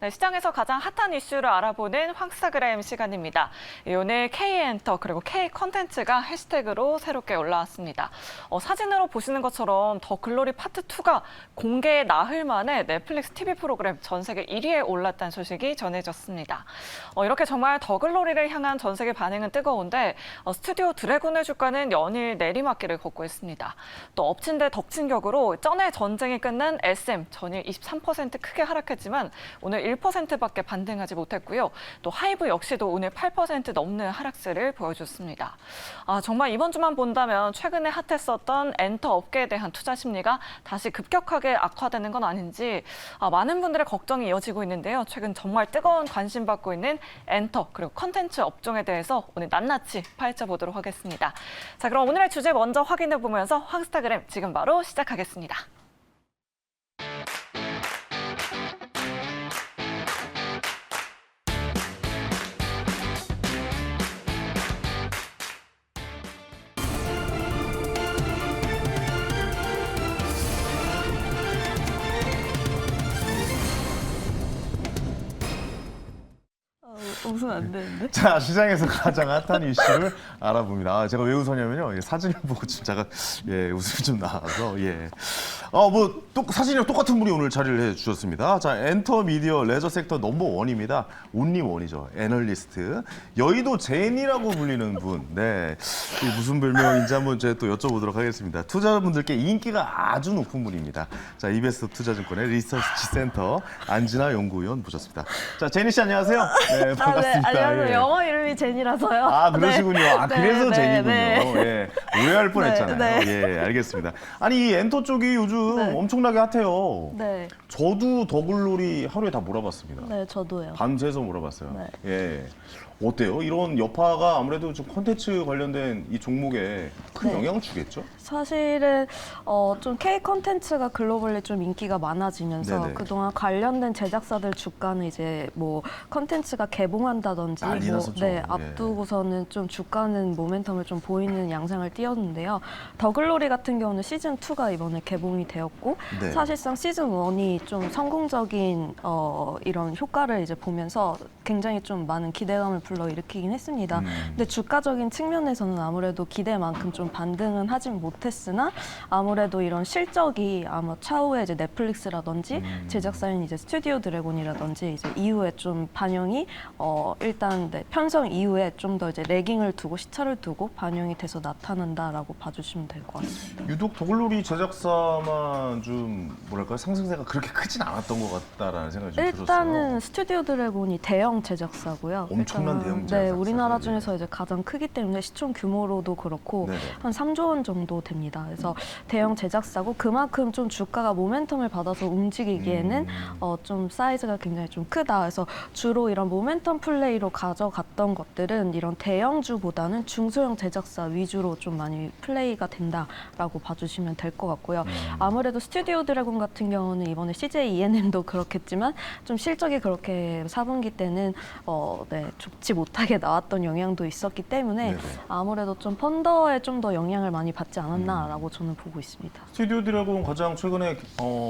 네, 시장에서 가장 핫한 이슈를 알아보는 황스타그램 시간입니다. 오늘 K엔터 그리고 K컨텐츠가 해시태그로 새롭게 올라왔습니다. 사진으로 보시는 것처럼 더 글로리 파트 2가 공개 나흘 만에 넷플릭스 TV 프로그램 전 세계 1위에 올랐다는 소식이 전해졌습니다. 이렇게 정말 더 글로리를 향한 전 세계 반응은 뜨거운데 스튜디오 드래곤의 주가는 연일 내리막길을 걷고 있습니다. 또 엎친 데 덮친 격으로 전에 전쟁이 끝난 SM 전일 23% 크게 하락했지만 오늘 1%밖에 반등하지 못했고요. 또 하이브 역시도 오늘 8% 넘는 하락세를 보여줬습니다. 정말 이번 주만 본다면 최근에 핫했었던 엔터 업계에 대한 투자 심리가 다시 급격하게 악화되는 건 아닌지 많은 분들의 걱정이 이어지고 있는데요. 최근 정말 뜨거운 관심 받고 있는 엔터 그리고 컨텐츠 업종에 대해서 오늘 낱낱이 파헤쳐 보도록 하겠습니다. 자, 그럼 오늘의 주제 먼저 확인해 보면서 황스타그램 지금 바로 시작하겠습니다. 웃으면 안 되는데. 자, 시장에서 가장 핫한 이슈를 알아봅니다. 제가 왜 웃었냐면요. 사진을 보고 좀 제가 웃음이 좀 나와서 사진이랑 똑같은 분이 오늘 자리를 해주셨습니다. 자, 엔터 미디어 레저 섹터 넘버 원입니다. 온리 원이죠. 애널리스트 여의도 제인이라고 불리는 분. 네, 이 무슨 별명인지 한번 제가 또 여쭤보도록 하겠습니다. 투자자분들께 인기가 아주 높은 분입니다. 자, 이베스트 투자증권의 리서치 센터 안진아 연구위원 모셨습니다. 자, 제니 씨 안녕하세요. 네, 반갑습니다. 네, 안녕하세요. 예. 영어 이름이 제니라서요. 아, 그러시군요. 아, 네, 그래서 네, 제니군요. 네. 예, 오해할 뻔했잖아요. 네, 예, 알겠습니다. 아니, 이 엔터 쪽이 요즘 네. 엄청나게 핫해요. 네, 저도 더글로리 하루에 다 몰아봤습니다. 네, 저도요. 밤새서 몰아봤어요. 네. 예. 어때요? 이런 여파가 아무래도 좀 콘텐츠 관련된 이 종목에 큰 네. 영향을 주겠죠? 사실은 좀 K 컨텐츠가 글로벌리 좀 인기가 많아지면서 네네. 그동안 관련된 제작사들 주가는 이제 뭐 컨텐츠가 개봉한다든지 난리 났었죠. 예. 앞두고서는 좀 주가는 모멘텀을 좀 보이는 양상을 띄었는데요. 더글로리 같은 경우는 시즌 2가 이번에 개봉이 되었고 네. 사실상 시즌 1이 좀 성공적인 이런 효과를 이제 보면서 굉장히 좀 많은 기대감을 불러일으키긴 했습니다. 근데 주가적인 측면에서는 아무래도 기대만큼 좀 반등은 하진 못했으나 아무래도 이런 실적이 아마 차후에 이제 넷플릭스라든지 제작사인 이제 스튜디오 드래곤이라든지 이제 이후에 좀 반영이 일단 편성 이후에 좀 더 이제 레깅을 두고 시차를 두고 반영이 돼서 나타난다라고 봐주시면 될 것 같습니다. 유독 더글로리 제작사만 좀 뭐랄까 상승세가 그렇게 크진 않았던 것 같다라는 생각이 좀 들었어요. 일단은 스튜디오 드래곤이 대형 제작사고요. 엄청난 일단은, 대형 네, 제작사죠. 우리나라 네. 중에서 이제 가장 크기 때문에 시총 규모로도 그렇고 네네. 한 3조 원 정도 됩니다. 그래서 대형 제작사고 그만큼 좀 주가가 모멘텀을 받아서 움직이기에는 좀 사이즈가 굉장히 좀 크다. 그래서 주로 이런 모멘텀 플레이로 가져갔던 것들은 이런 대형주보다는 중소형 제작사 위주로 좀 많이 플레이가 된다라고 봐주시면 될 것 같고요. 아무래도 스튜디오 드래곤 같은 경우는 이번에 CJ ENM도 그렇겠지만 좀 실적이 그렇게 4분기 때는 좋지 못하게 나왔던 영향도 있었기 때문에 네네. 아무래도 좀 펀더에 좀 더 영향을 많이 받지 않았나라고 저는 보고 있습니다. 스튜디오 드래곤 가장 최근에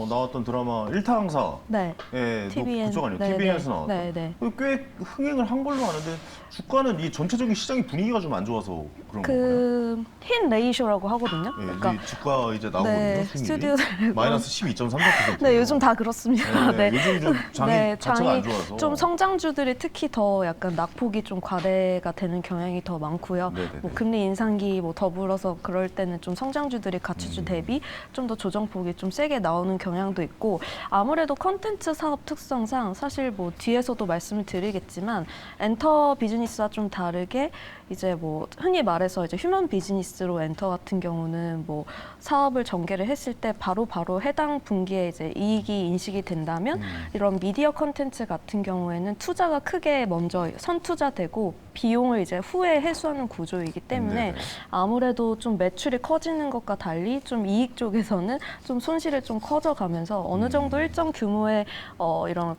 나왔던 드라마 일타강사 네. 예, TVN. 그쪽 아니에요? 네, TVN에서 네. 나왔던. 네, 네. 꽤 흥행을 한 걸로 아는데 주가는 이 전체적인 시장의 분위기가 좀 안 좋아서 그런 건가요? 흰 레이쇼라고 하거든요. 예, 그러니까 이 주가 이제 나오거든요. 네, 수익률이. 스튜디오 드래곤. 마이너스 12.34%. 네, 요즘 다 그렇습니다. 네, 요즘 좀 장이 자체가 안 좋아서. 좀 성장주들이 특히 더 약간 낙폭이 좀 과대가 되는 경향이 더 많고요. 네네네. 뭐 금리 인상기 뭐 더불어서 그럴 때는 좀 성장주들이 가치주 대비 좀 더 조정폭이 좀 세게 나오는 경향도 있고 아무래도 컨텐츠 사업 특성상 사실 뭐 뒤에서도 말씀을 드리겠지만 엔터 비즈니스와 좀 다르게 이제 뭐 흔히 말해서 이제 휴먼 비즈니스로 엔터 같은 경우는 뭐 사업을 전개를 했을 때 바로 해당 분기에 이제 이익이 인식이 된다면 이런 미디어 컨텐츠 같은 경우에는 투자가 크게 먼저 선투자되고 비용을 이제 후에 회수하는 구조이기 때문에 네네. 아무래도 좀 매출이 커지는 것과 달리 좀 이익 쪽에서는 좀 손실이 좀 커져가면서 어느 정도 일정 규모의 이런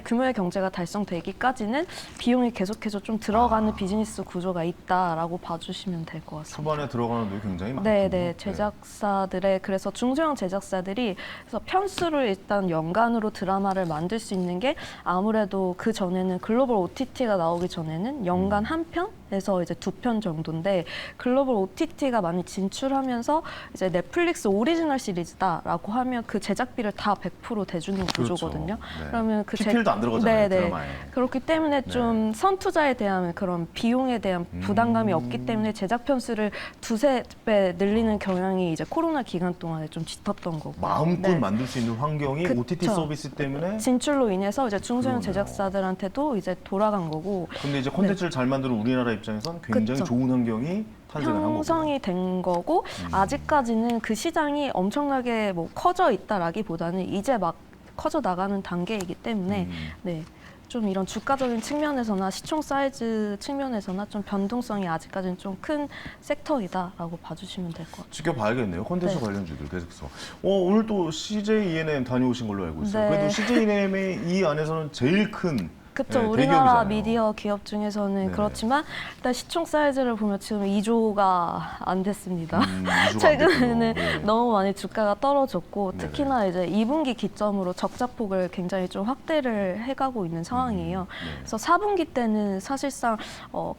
규모의 경제가 달성되기까지는 비용이 계속해서 좀 들어가는 비즈니스 구조가 있다라고 봐주시면 될 것 같습니다. 초반에 들어가는 돈이 굉장히 많군요. 네, 제작사들의 그래서 중소형 제작사들이 그래서 편수를 일단 연간으로 드라마를 만들 수 있는 게 아무래도 그 전에는 글로벌 OTT가 나오기 전에는 연간 한 편에서 이제 2편 정도인데 글로벌 OTT가 많이 진출하면서 이제 넷플릭스 오리지널 시리즈다라고 하면 그 제작비를 다 100% 대주는 그렇죠. 구조거든요. 네. 그러면 그 PPL도 안 들어가잖아요, 드라마에. 그렇기 때문에 좀 선투자에 대한 그런 비용에 대한 부담감이 없기 때문에 제작 편수를 두세 배 늘리는 경향이 이제 코로나 기간 동안에 좀 짙었던 거고. 마음껏 네. 만들 수 있는 환경이 그쵸. OTT 서비스 때문에. 진출로 인해서 이제 중소형 그러네요. 제작사들한테도 이제 돌아간 거고. 근데 이제 콘텐츠를 잘 만드는 우리나라 입장에선 굉장히 그쵸. 좋은 환경이 탄생을 한 거고. 형성이 된 거고 아직까지는 그 시장이 엄청나게 뭐 커져 있다라기보다는 이제 막 커져 나가는 단계이기 때문에 네. 좀 이런 주가적인 측면에서나 시총 사이즈 측면에서나 좀 변동성이 아직까지는 좀 큰 섹터이다라고 봐주시면 될 것 같아요. 지켜봐야겠네요. 콘텐츠 네. 관련주들 계속해서. 오늘 또 CJ E&M 다녀오신 걸로 알고 있어요. 네. 그래도 CJ E&M이 이 안에서는 제일 큰 그렇죠. 네, 우리나라 대기업이잖아요. 미디어 기업 중에서는 네네. 그렇지만 일단 시총 사이즈를 보면 지금 2조가 안 됐습니다. 2조가 안 최근에는 됐군요. 네. 너무 많이 주가가 떨어졌고 네네. 특히나 이제 2분기 기점으로 적자폭을 굉장히 좀 확대를 해가고 있는 상황이에요. 네. 그래서 4분기 때는 사실상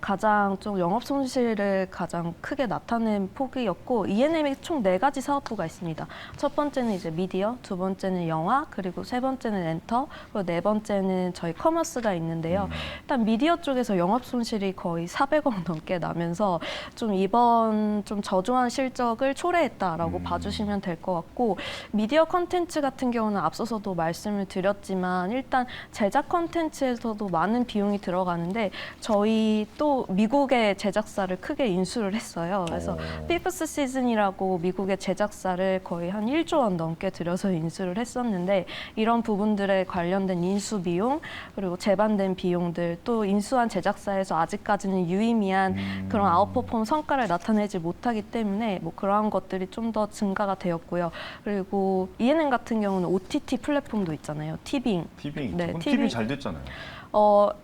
가장 좀 영업 손실을 가장 크게 나타낸 폭이었고 E&M이 총 4가지 사업부가 있습니다. 첫 번째는 이제 미디어, 두 번째는 영화, 그리고 세 번째는 엔터, 그리고 네 번째는 저희 커머스가 있는데요. 일단 미디어 쪽에서 영업 손실이 거의 400억 넘게 나면서 좀 이번 좀 저조한 실적을 초래했다라고 봐주시면 될 것 같고 미디어 컨텐츠 같은 경우는 앞서서도 말씀을 드렸지만 일단 제작 컨텐츠에서도 많은 비용이 들어가는데 저희 또 미국의 제작사를 크게 인수를 했어요. 그래서 피프스 시즌이라고 미국의 제작사를 거의 한 1조 원 넘게 들여서 인수를 했었는데 이런 부분들에 관련된 인수 비용 그리고 제반된 비용들 또 인수한 제작사에서 아직까지는 유의미한 그런 아웃퍼폼 성과를 나타내지 못하기 때문에 뭐 그러한 것들이 좀 더 증가가 되었고요. 그리고 E&M 같은 경우는 OTT 플랫폼도 있잖아요. 티빙. 티빙. 네, 티빙 잘 됐잖아요.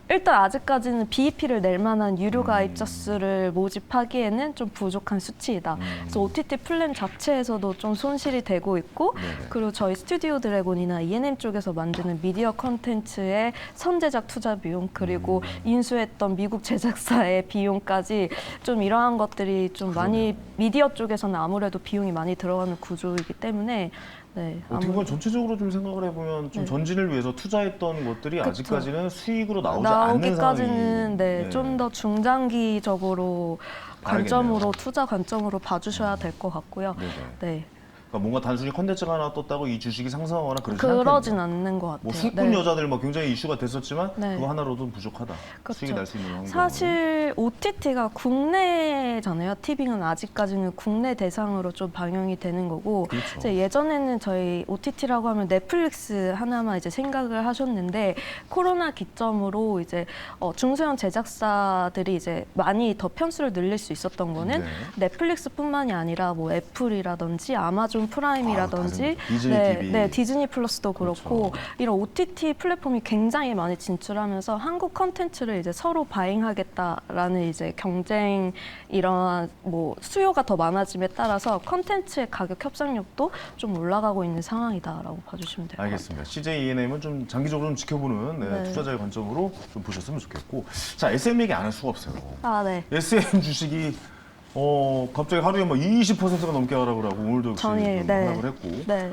일단 아직까지는 BEP를 낼 만한 유료 가입자 수를 모집하기에는 좀 부족한 수치이다. 그래서 OTT 플랫 자체에서도 좀 손실이 되고 있고 네네. 그리고 저희 스튜디오 드래곤이나 E&M 쪽에서 만드는 미디어 컨텐츠의 선제작 투자 비용 그리고 인수했던 미국 제작사의 비용까지 좀 이러한 것들이 좀 많이 미디어 쪽에서는 아무래도 비용이 많이 들어가는 구조이기 때문에 네, 어떻게 보면 전체적으로 좀 생각을 해보면 좀 전진을 위해서 투자했던 것들이 그쵸. 아직까지는 수익으로 나오지 않는 상황이. 나오기까지는 네, 좀 더 중장기적으로 관점으로 알겠네요. 투자 관점으로 봐주셔야 될 것 같고요. 네네. 네, 그러니까 뭔가 단순히 컨텐츠가 하나 떴다고 이 주식이 상승하거나 그러진 않는 것 같아요. 뭐 술꾼 네. 여자들 뭐 굉장히 이슈가 됐었지만 네. 그거 하나로도 부족하다. 그렇죠. 수익이 날 수 있는 환경. 사실 OTT가 국내잖아요. 티빙은 아직까지는 국내 대상으로 좀 방영이 되는 거고 그렇죠. 이제 예전에는 저희 OTT라고 하면 넷플릭스 하나만 이제 생각을 하셨는데 코로나 기점으로 이제 중소형 제작사들이 이제 많이 더 편수를 늘릴 수 있었던 거는 네. 넷플릭스뿐만이 아니라 뭐 애플이라든지 아마존 프라임이라든지 다 디즈니 TV. 네, 디즈니 플러스도 그렇고 그렇죠. 이런 OTT 플랫폼이 굉장히 많이 진출하면서 한국 컨텐츠를 이제 서로 바잉하겠다라는 이제 경쟁 이러한 뭐 수요가 더 많아짐에 따라서 컨텐츠의 가격 협상력도 좀 올라가고 있는 상황이다라고 봐주시면 될 것 같아요. 알겠습니다. CJ E&M은 좀 장기적으로 좀 지켜보는 네. 투자자의 관점으로 좀 보셨으면 좋겠고, 자 SM 얘기 안 할 수가 없어요. 아, 네. SM 주식이 갑자기 하루에 뭐 20%가 넘게 하락을 하고 오늘도 역시 전일, 좀 네. 하락을 했고, 네.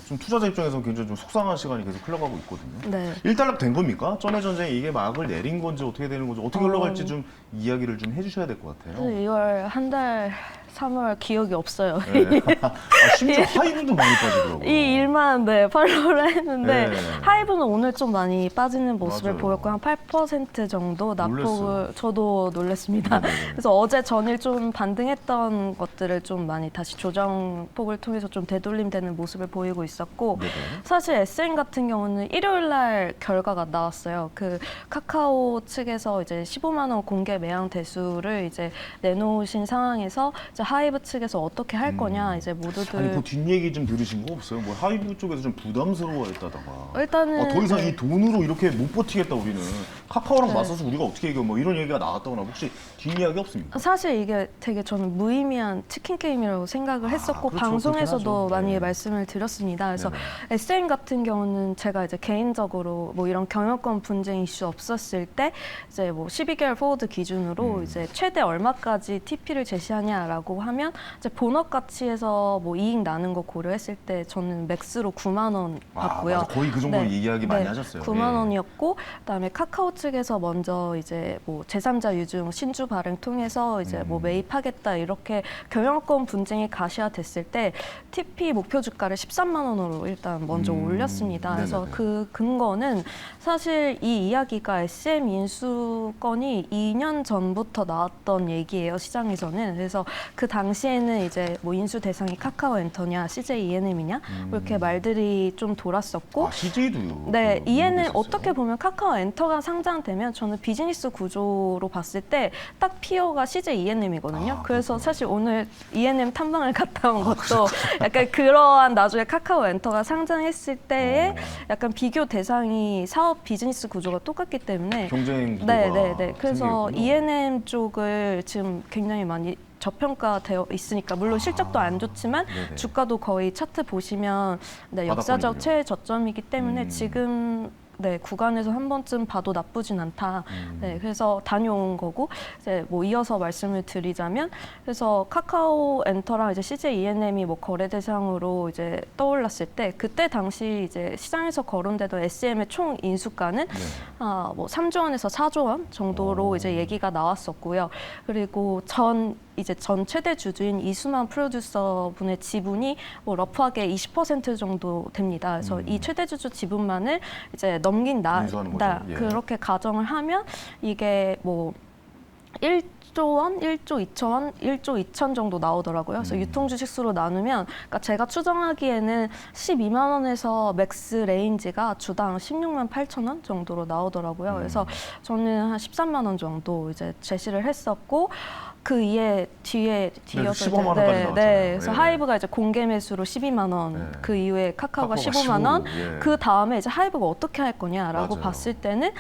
좀 투자자 입장에서 굉장히 좀 속상한 시간이 계속 흘러가고 있거든요. 네. 일단락 된 겁니까? 전해 전쟁이 이게 막을 내린 건지 어떻게 되는 건지 어떻게 흘러갈지 좀 이야기를 좀 해주셔야 될 것 같아요. 2월 한 달 3월 기억이 없어요. 네. 아, 심지어 하이브도 많이 빠지더라고요. 이 일만 팔로우를 했는데 네. 하이브는 오늘 좀 많이 빠지는 모습을 맞아요. 보였고 한 8% 정도 낙폭을 놀랐어요. 저도 놀랐습니다. 네네. 그래서 어제 전일 좀 반등했던 것들을 좀 많이 다시 조정폭을 통해서 좀 되돌림되는 모습을 보이고 있었고 네네. 사실 SM 같은 경우는 일요일 날 결과가 나왔어요. 그 카카오 측에서 이제 15만 원 공개 매양 대수를 이제 내놓으신 상황에서 이제 하이브 측에서 어떻게 할 거냐 이제 모두들 아니 그 뒷얘기 좀 들으신 거 없어요? 뭐 하이브 쪽에서 좀 부담스러워했다다가 일단은 더 이상 네. 이 돈으로 이렇게 못 버티겠다 우리는 카카오랑 네. 맞서서 우리가 어떻게 이겨 뭐 이런 얘기가 나왔다거나 혹시 뒷이야기 없습니까? 사실 이게 되게 저는 무의미한 치킨 게임이라고 생각을 했었고 그렇죠. 방송에서도 그렇긴 하죠. 많이 네. 말씀을 드렸습니다. 그래서 네네. SM 같은 경우는 제가 이제 개인적으로 뭐 이런 경영권 분쟁 이슈 없었을 때 이제 뭐 12개월 포워드 기준으로 이제 최대 얼마까지 TP를 제시하냐라고 하면 이제 본업 가치에서 뭐 이익 나는 거 고려했을 때 저는 맥스로 9만 원 받고요. 맞아. 거의 그 정도 얘기하기 많이 하셨어요. 9만 예. 원이었고 그다음에 카카오 측에서 먼저 이제 뭐 제3자 유증 신주 발행 통해서 이제 뭐 매입하겠다 이렇게 경영권 분쟁이 가시화됐을 때 TP 목표 주가를 13만 원으로 일단 먼저 올렸습니다. 그래서 네네네. 그 근거는 사실 이 이야기가 SM 인수건이 2년 전부터 나왔던 얘기예요, 시장에서는. 그래서 그 당시에는 이제 뭐 인수 대상이 카카오 엔터냐, CJ ENM이냐 이렇게 말들이 좀 돌았었고 아 CJ도요. 네, ENM 어떻게 보면 카카오 엔터가 상장되면 저는 비즈니스 구조로 봤을 때 딱 피어가 CJ ENM이거든요. 그래서 사실 오늘 ENM 탐방을 갔다 온 것도 약간 그러한 나중에 카카오 엔터가 상장했을 때의 약간 비교 대상이 사업 비즈니스 구조가 똑같기 때문에 경쟁 네. 그래서 생기겠군요. ENM 쪽을 지금 굉장히 많이 저평가되어 있으니까 물론 실적도 안 좋지만 네네. 주가도 거의 차트 보시면 네, 역사적 바닥권이군요. 최저점이기 때문에 지금 네, 구간에서 한 번쯤 봐도 나쁘진 않다. 네, 그래서 다녀온 거고 이제 뭐 이어서 말씀을 드리자면 그래서 카카오 엔터랑 이제 CJ ENM이 뭐 거래 대상으로 이제 떠올랐을 때 그때 당시 이제 시장에서 거론되던 SM의 총 인수가는 뭐 3조 원에서 4조 원 정도로 이제 얘기가 나왔었고요. 그리고 전 최대 주주인 이수만 프로듀서 분의 지분이 뭐 러프하게 20% 정도 됩니다. 그래서 이 최대 주주 지분만을 이제 넘긴 인수하는 거죠. 예. 그렇게 가정을 하면 이게 뭐 1조 원, 1조 2천 원, 1조 2천 정도 나오더라고요. 그래서 유통주식수로 나누면 그러니까 제가 추정하기에는 12만 원에서 맥스 레인지가 주당 16만 8천 원 정도로 나오더라고요. 그래서 저는 한 13만 원 정도 이제 제시를 했었고 그 뒤에 뒤어서 15만 원까지 나왔잖아요. 그래서 예. 하이브가 이제 공개 매수로 12만 원, 예. 그 이후에 카카오가 카카오가 15만 원, 15, 예. 그 다음에 이제 하이브가 어떻게 할 거냐라고 맞아요. 봤을 때는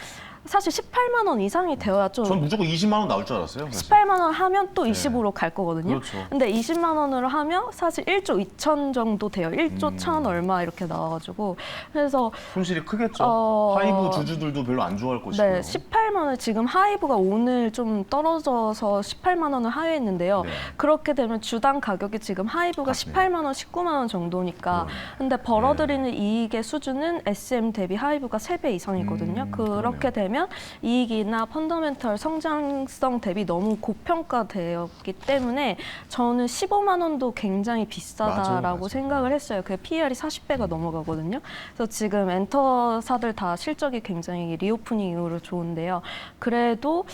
사실 18만 원 이상이 되어야 좀 전 무조건 20만 원 나올 줄 알았어요. 사실. 18만 원 하면 또 25로 갈 거거든요. 그렇죠. 근데 20만 원으로 하면 사실 1조 2천 정도 돼요. 1조 1천 얼마 이렇게 나와가지고 그래서 손실이 크겠죠. 하이브 주주들도 별로 안 좋아할 것이고요. 네, 18만 원 지금 하이브가 오늘 좀 떨어져서 18만 원을 하회했는데요. 네. 그렇게 되면 주당 가격이 지금 하이브가 맞습니다. 18만 원, 19만 원 정도니까 근데 벌어들이는 이익의 수준은 SM 대비 하이브가 3배 이상이거든요. 그렇게 되면 이익이나 펀더멘털 성장성 대비 너무 고평가되었기 때문에 저는 15만 원도 굉장히 비싸다라고 맞아요. 생각을 했어요. 그 PER이 40배가 넘어가거든요. 그래서 지금 엔터사들 다 실적이 굉장히 리오프닝 이후로 좋은데요. 그래도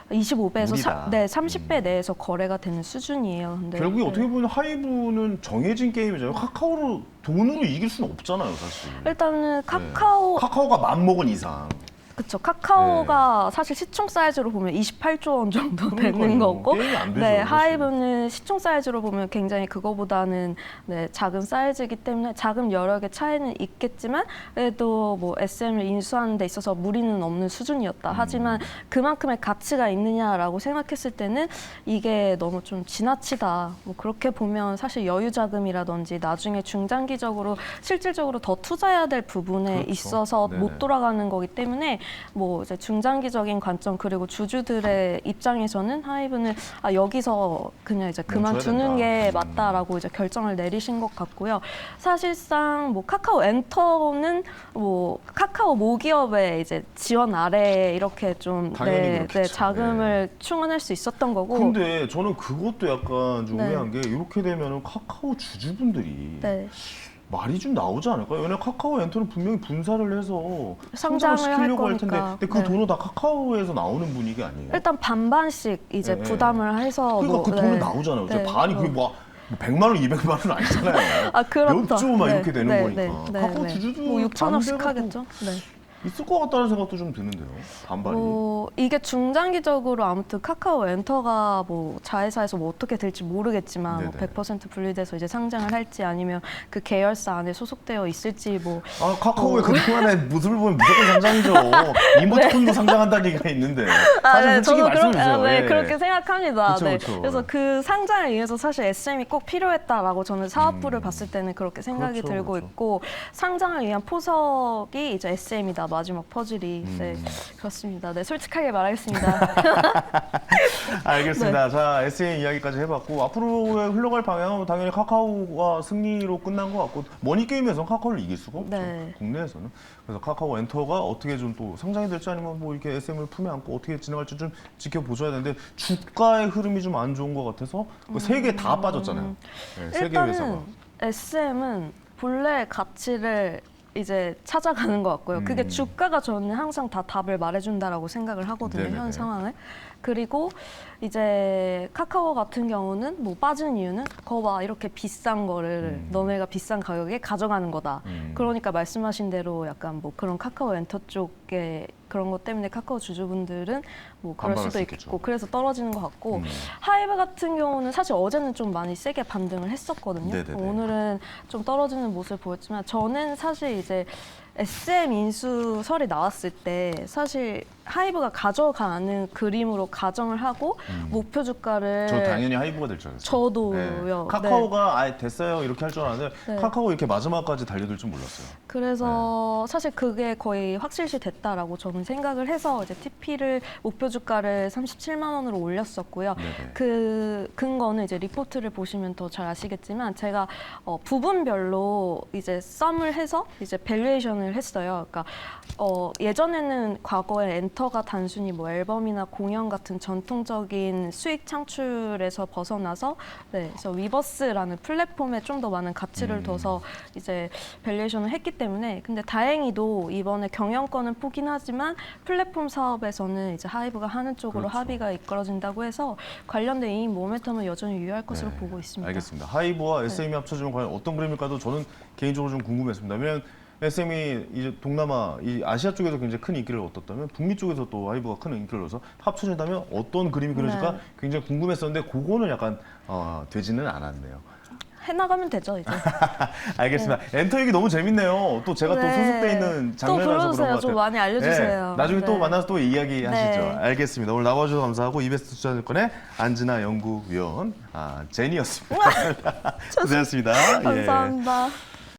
25배에서 무리다. 30배 내에서 거래가 되는 수준이에요. 근데 결국에 네. 어떻게 보면 하이브는 정해진 게임이잖아요. 카카오로 돈으로 이길 수는 없잖아요, 사실. 일단은 카카오가 맘먹은 이상. 그렇죠. 카카오가 사실 시총 사이즈로 보면 28조 원 정도 되는 그러니까요. 거고, 게임이 안 되죠, 네, 사실. 하이브는 시총 사이즈로 보면 굉장히 그거보다는 네, 작은 사이즈이기 때문에 자금 여력의 차이는 있겠지만 그래도 뭐 SM을 인수하는 데 있어서 무리는 없는 수준이었다. 하지만 그만큼의 가치가 있느냐라고 생각했을 때는 이게 너무 좀 지나치다. 뭐 그렇게 보면 사실 여유 자금이라든지 나중에 중장기적으로 실질적으로 더 투자해야 될 부분에 그렇죠. 있어서 네네. 못 돌아가는 거기 때문에 뭐 이제 중장기적인 관점 그리고 주주들의 입장에서는 하이브는 여기서 그냥 이제 그만두는 게 맞다라고 이제 결정을 내리신 것 같고요. 사실상 뭐 카카오 엔터는 뭐 카카오 모기업의 이제 지원 아래에 이렇게 좀 자금을 충원할 수 있었던 거고. 근데 저는 그것도 약간 좀 네. 의아한 게 이렇게 되면은 카카오 주주분들이 네. 말이 좀 나오지 않을까요? 왜냐면 카카오 엔터는 분명히 분사를 해서 성장을 시키려고 할 할 텐데, 거니까. 근데 그 네. 돈은 다 카카오에서 나오는 분위기 아니에요? 일단 반반씩 이제 네. 부담을 해서 그러니까 그 네. 돈은 나오잖아요. 네. 반이 그게 뭐 100만 원, 200만 원 아니잖아요. 그렇죠. 몇 조 막 네. 이렇게 되는 네. 거니까. 네. 카카오 네. 주주도 뭐 6천억씩 반대가 하겠죠. 네. 있을 것 같다는 생각도 좀 드는데요. 반발이. 이게 중장기적으로 아무튼 카카오 엔터가 뭐 자회사에서 뭐 어떻게 될지 모르겠지만 뭐 네네. 100% 분리돼서 이제 상장을 할지 아니면 그 계열사 안에 소속되어 있을지 뭐 카카오의 그동안에 모습을 보면 무조건 상장이죠. 이모티콘도 상장한다는 얘기가 있는데. 사실 솔직히 저도 말씀해 주세요. 네, 예. 그렇게 생각합니다. 그쵸, 네. 그쵸. 그래서 그 상장을 위해서 사실 SM이 꼭 필요했다라고 저는 사업부를 봤을 때는 그렇게 생각이 그렇죠, 들고 그렇죠. 있고 상장을 위한 포석이 이제 SM이다 마지막 퍼즐이 네, 그렇습니다. 네, 솔직하게 말하겠습니다. 알겠습니다. 자, SM 이야기까지 해봤고 앞으로의 흘러갈 방향은 당연히 카카오가 승리로 끝난 것 같고 머니게임에서는 카카오를 이길 수가 없죠. 네. 국내에서는. 그래서 카카오 엔터가 어떻게 좀 또 상장이 될지 아니면 뭐 이렇게 SM을 품에 안고 어떻게 진행할지 좀 지켜보셔야 되는데 주가의 흐름이 좀 안 좋은 것 같아서 세 개 다 빠졌잖아요. 네, 세개 회사가. 일단은 SM은 본래 가치를 이제 찾아가는 것 같고요. 그게 주가가 저는 항상 다 답을 말해준다라고 생각을 하거든요. 네네네. 현 상황을. 그리고 이제 카카오 같은 경우는 뭐 빠진 이유는 거봐 이렇게 비싼 거를 너네가 비싼 가격에 가져가는 거다. 그러니까 말씀하신 대로 약간 뭐 그런 카카오 엔터 쪽에 그런 것 때문에 카카오 주주분들은 뭐 그럴 반발할 수도 수 있고 있겠죠. 그래서 떨어지는 것 같고 하이브 같은 경우는 사실 어제는 좀 많이 세게 반등을 했었거든요. 네네네. 오늘은 좀 떨어지는 모습을 보였지만 저는 사실 이제 SM 인수설이 나왔을 때 사실 하이브가 가져가는 그림으로 가정을 하고 목표 주가를 저 당연히 하이브가 될 줄 알았어요. 저도요. 카카오가 아예 됐어요 이렇게 할 줄 알았는데 네. 카카오 이렇게 마지막까지 달려들 줄 몰랐어요. 그래서 사실 그게 거의 확실시 됐다라고 저는 생각을 해서 이제 TP를 목표 주가를 37만 원으로 올렸었고요. 네네. 그 근거는 이제 리포트를 보시면 더 잘 아시겠지만 제가 부분별로 이제 썸을 해서 이제 밸류에이션을 했어요. 그러니까 예전에는 과거에 엔터가 단순히 뭐 앨범이나 공연 같은 전통적인 수익 창출에서 벗어나서 그래서 위버스라는 플랫폼에 좀 더 많은 가치를 둬서 이제 밸류에이션을 했기 때문에 근데 다행히도 이번에 경영권은 포긴 하지만 플랫폼 사업에서는 이제 하이브가 하는 쪽으로 그렇죠. 합의가 이끌어진다고 해서 관련된 이 모멘텀은 여전히 유효할 것으로 네, 보고 있습니다. 알겠습니다. 하이브와 SM이 합쳐지면 과연 어떤 그림일까도 저는 개인적으로 좀 궁금했습니다. 왜냐하면 SM이 이제 동남아, 이 아시아 쪽에서 굉장히 큰 인기를 얻었다면 북미 쪽에서 또 하이브가 큰 인기를 얻어서 합쳐진다면 어떤 그림이 그려질까 네. 굉장히 궁금했었는데 그거는 약간 되지는 않았네요. 해나가면 되죠 이제. 알겠습니다. 엔터 얘기 너무 재밌네요. 또 제가 또 네. 소속돼 있는 또 장면이라서 그런 불러주세요. 것 같아요. 좀 많이 알려주세요. 네, 나중에 또 네. 만나서 또 이야기 하시죠. 네. 알겠습니다. 오늘 나와주셔서 감사하고 이베스트 투자증권의 안진아 연구위원 제니였습니다. 고생하셨습니다. 예. 감사합니다.